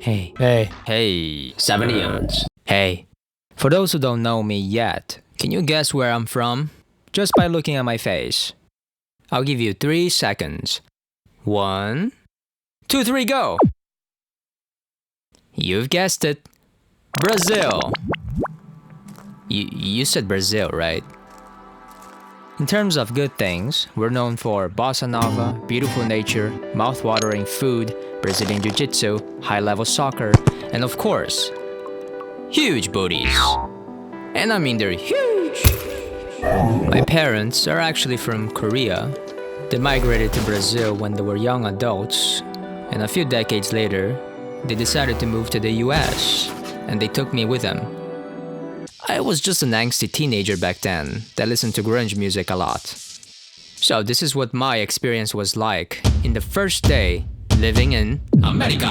Hey, 7 Aeons. Hey. For those who don't know me yet, can you guess where I'm from? Just by looking at my face. I'll give you 3 seconds. 1, 2, 3, go! You've guessed it. Brazil. You said Brazil, right? In terms of good things, we're known for bossa nova, beautiful nature, mouth-watering food, Brazilian jiu-jitsu, high-level soccer, and of course, huge booties. And I mean they're huge! My parents are actually from Korea. They migrated to Brazil when they were young adults, and a few decades later, they decided to move to the US, and they took me with them. I was just an angsty teenager back then that listened to grunge music a lot. So this is what my experience was like in the first day living in America.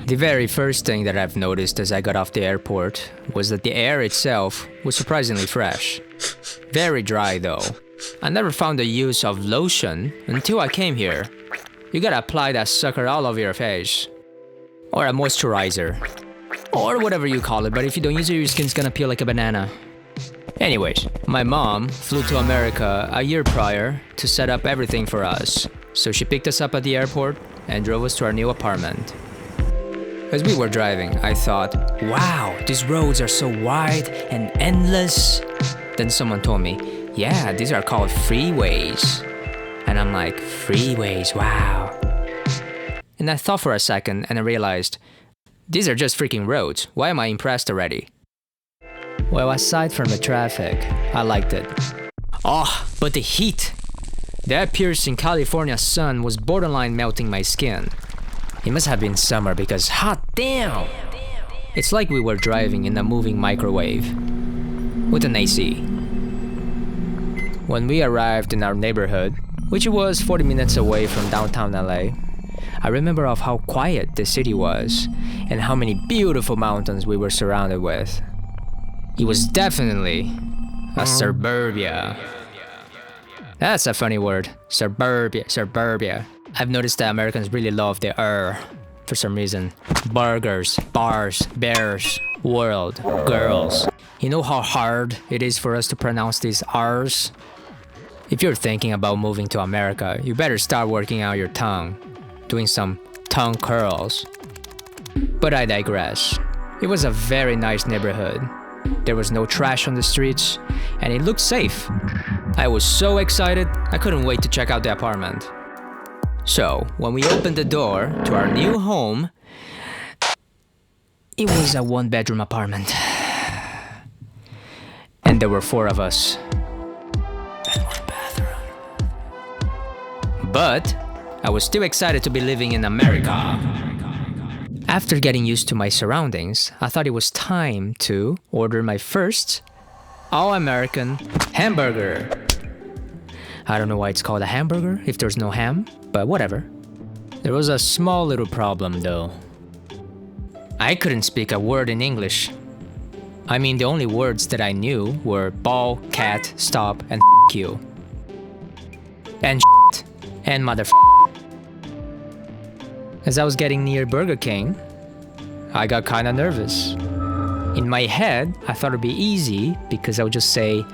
The very first thing that I've noticed as I got off the airport was that the air itself was surprisingly fresh. Very dry though. I never found the use of lotion until I came here. You gotta apply that sucker all over your face. Or a moisturizer. Or whatever you call it, but if you don't use it, your skin's gonna peel like a banana. Anyways, my mom flew to America a year prior to set up everything for us. So she picked us up at the airport and drove us to our new apartment. As we were driving, I thought, wow, these roads are so wide and endless. Then someone told me, yeah, these are called freeways. And I'm like, freeways, wow. And I thought for a second and I realized, these are just freaking roads. Why am I impressed already? Well, aside from the traffic, I liked it. Oh, but the heat! That piercing California sun was borderline melting my skin. It must have been summer because hot damn! It's like we were driving in a moving microwave with an AC. When we arrived in our neighborhood, which was 40 minutes away from downtown LA, I remember of how quiet the city was and how many beautiful mountains we were surrounded with. It was definitely a suburbia. That's a funny word. Suburbia. I've noticed that Americans really love the for some reason. Burgers, bars, bears, world, girls. You know how hard it is for us to pronounce these R's? If you're thinking about moving to America, you better start working out your tongue. Doing some tongue curls. But I digress. It was a very nice neighborhood. There was no trash on the streets, and it looked safe. I was so excited, I couldn't wait to check out the apartment. So, when we opened the door to our new home, it was a 1-bedroom apartment. And there were 4 of us. And 1 bathroom. But I was still excited to be living in America. After getting used to my surroundings, I thought it was time to order my first all-American hamburger. I don't know why it's called a hamburger if there's no ham, but whatever. There was a small little problem though. I couldn't speak a word in English. I mean, the only words that I knew were ball, cat, stop, and f*** you. And shit. And motherfucker. As I was getting near Burger King, I got kinda nervous. In my head, I thought it'd be easy because I would just say,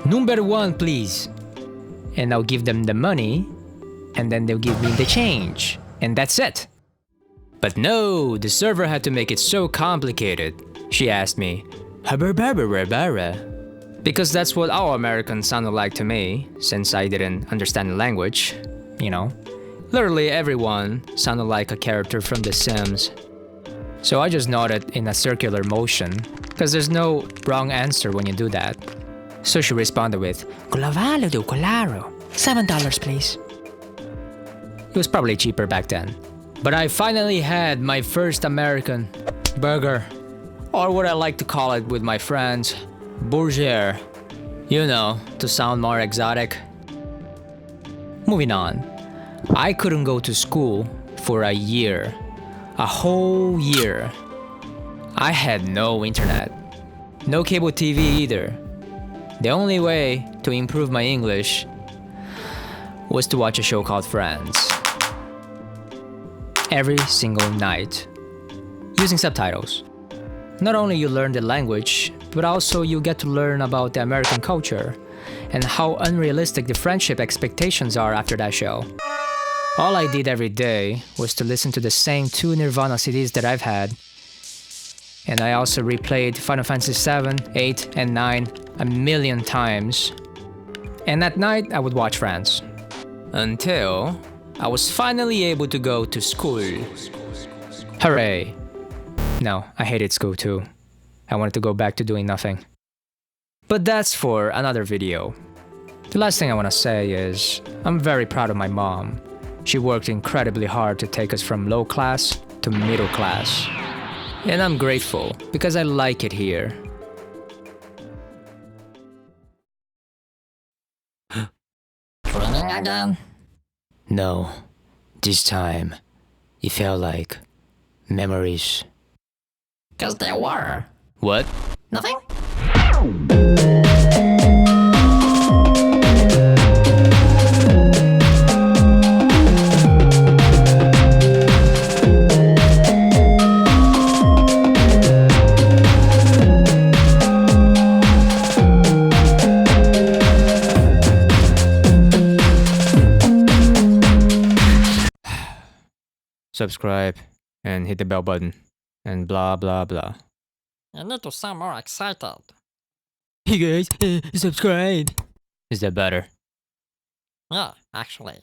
"Number 1, please." And I'll give them the money, and then they'll give me the change. And that's it. But no, the server had to make it so complicated. She asked me, because that's what all Americans sounded like to me, since I didn't understand the language, you know. Literally everyone sounded like a character from The Sims. So I just nodded in a circular motion, because there's no wrong answer when you do that. So she responded with, $7 please. It was probably cheaper back then. But I finally had my first American burger. Or what I like to call it with my friends, burger. You know, to sound more exotic. Moving on. I couldn't go to school for a year. A whole year. I had no internet. No cable TV either. The only way to improve my English was to watch a show called Friends. every single night, using subtitles. Not only you learn the language, but also you get to learn about the American culture and how unrealistic the friendship expectations are after that show. All I did every day was to listen to the same 2 Nirvana CDs that I've had, and I also replayed Final Fantasy 7, 8, and 9 a million times. And at night, I would watch Friends. Until I was finally able to go to school. Hooray! No, I hated school too. I wanted to go back to doing nothing. But that's for another video. The last thing I want to say is, I'm very proud of my mom. She worked incredibly hard to take us from low class to middle class. And I'm grateful because I like it here. Dreaming again? No, this time it felt like memories. 'Cause there were. What? Nothing? Subscribe and hit the bell button and blah blah blah. You need to sound more excited. Hey guys, subscribe. Is that better? Yeah, actually.